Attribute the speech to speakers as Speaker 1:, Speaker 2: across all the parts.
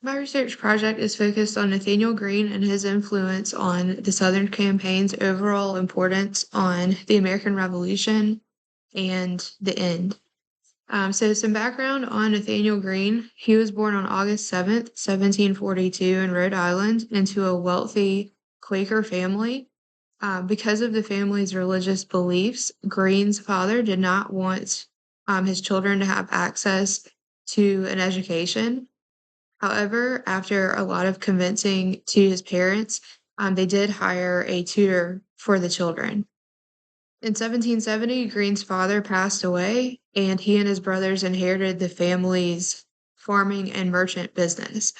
Speaker 1: My research project is focused on Nathanael Greene and his influence on the Southern campaign's overall importance on the American Revolution and the end. So some background on Nathanael Greene. He was born on August 7th, 1742 in Rhode Island into a wealthy Quaker family. Because of the family's religious beliefs, Greene's father did not want his children to have access to an education. However, after a lot of convincing to his parents, they did hire a tutor for the children. In 1770, Greene's father passed away, and he and his brothers inherited the family's farming and merchant business.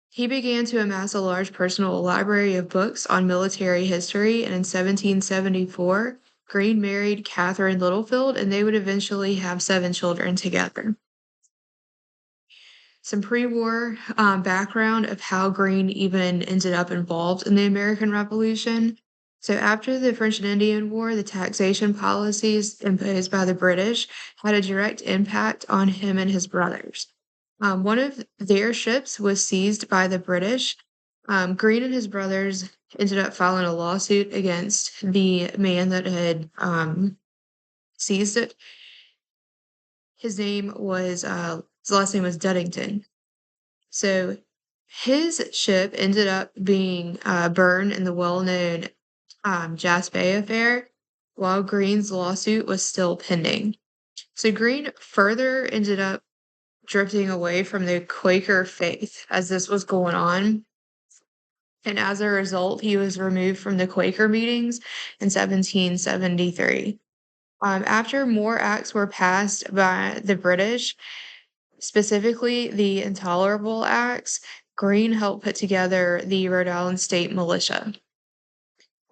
Speaker 1: He began to amass a large personal library of books on military history, and in 1774, Greene married Catherine Littlefield, and they would eventually have 7 children together. Some pre-war background of how Greene even ended up involved in the American Revolution. So after the French and Indian War, the taxation policies imposed by the British had a direct impact on him and his brothers. One of their ships was seized by the British. Greene and his brothers ended up filing a lawsuit against the man that had seized it. His last name was Duddington. So his ship ended up being burned in the well-known Jasp Bay affair, while Greene's lawsuit was still pending. So Greene further ended up drifting away from the Quaker faith as this was going on. And as a result, he was removed from the Quaker meetings in 1773. After more acts were passed by the British, specifically the Intolerable Acts, Greene helped put together the Rhode Island State Militia.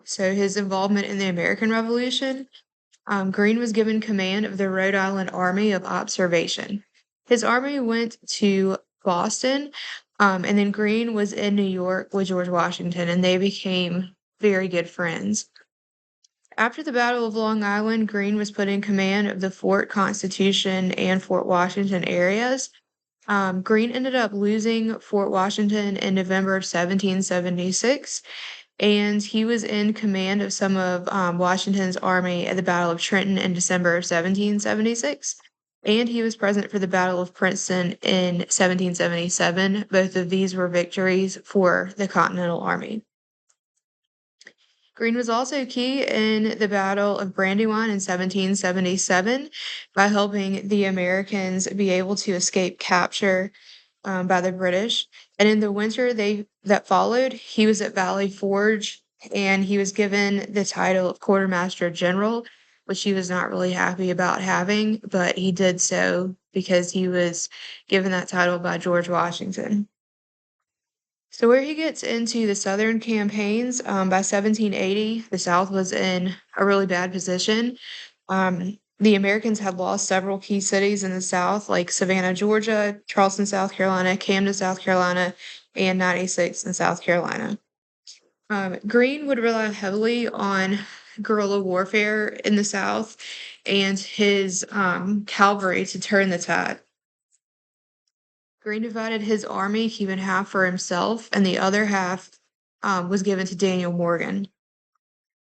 Speaker 1: So his involvement in the American Revolution, Greene was given command of the Rhode Island Army of Observation. His army went to Boston, and then Greene was in New York with George Washington, and they became very good friends. After the Battle of Long Island, Greene was put in command of the Fort Constitution and Fort Washington areas. Greene ended up losing Fort Washington in November of 1776, and he was in command of some of Washington's army at the Battle of Trenton in December of 1776. And he was present for the Battle of Princeton in 1777. Both of these were victories for the Continental Army. Greene was also key in the Battle of Brandywine in 1777 by helping the Americans be able to escape capture by the British. And in the winter that followed, he was at Valley Forge, and he was given the title of Quartermaster General, which he was not really happy about having, but he did so because he was given that title by George Washington. So where he gets into the Southern campaigns, by 1780, the South was in a really bad position. The Americans had lost several key cities in the South, like Savannah, Georgia, Charleston, South Carolina, Camden, South Carolina, and 96 in South Carolina. Greene would rely heavily on guerrilla warfare in the South and his cavalry to turn the tide. Greene divided his army, keeping half for himself, and the other half was given to Daniel Morgan.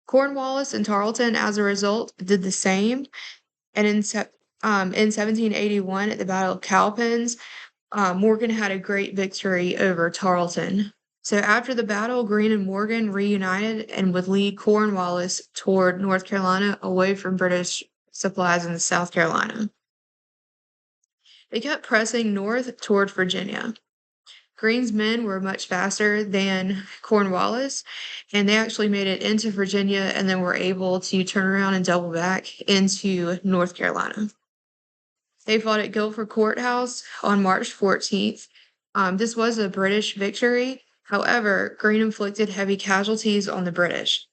Speaker 1: Cornwallis and Tarleton, as a result, did the same. And in 1781, at the Battle of Cowpens, Morgan had a great victory over Tarleton. So after the battle, Greene and Morgan reunited and would lead Cornwallis toward North Carolina away from British supplies in South Carolina. They kept pressing north toward Virginia. Greene's men were much faster than Cornwallis, and they actually made it into Virginia and then were able to turn around and double back into North Carolina. They fought at Guilford Courthouse on March 14th. This was a British victory. However, Greene inflicted heavy casualties on the British.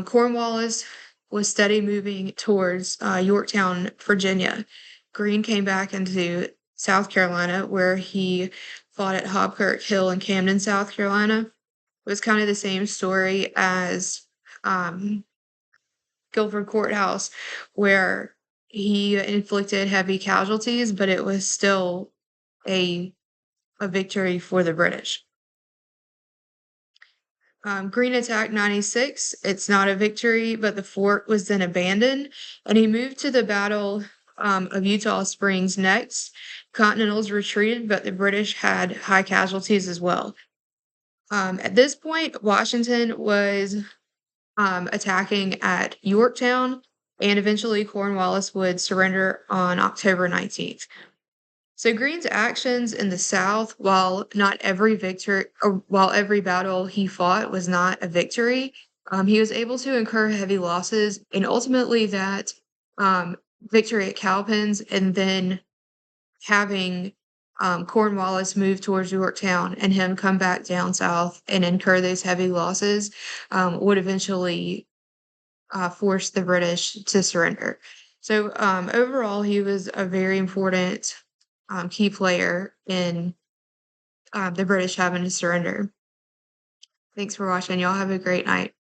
Speaker 1: Cornwallis was steady moving towards Yorktown, Virginia. Greene came back into South Carolina, where he fought at Hobkirk Hill in Camden, South Carolina. It was kind of the same story as Guilford Courthouse, where he inflicted heavy casualties, but it was still a a victory for the British. Greene attacked 96. It's not a victory, but the fort was then abandoned, and he moved to the Battle of Utah Springs next. Continentals retreated, but the British had high casualties as well. At this point, Washington was attacking at Yorktown, and eventually Cornwallis would surrender on October 19th. So Greene's actions in the South, while not every victory, or while every battle he fought was not a victory, he was able to incur heavy losses, and ultimately that victory at Cowpens, and then having Cornwallis move towards Yorktown and him come back down south and incur those heavy losses, would eventually force the British to surrender. So overall, he was a very important key player in the British having to surrender. Thanks for watching. Y'all have a great night.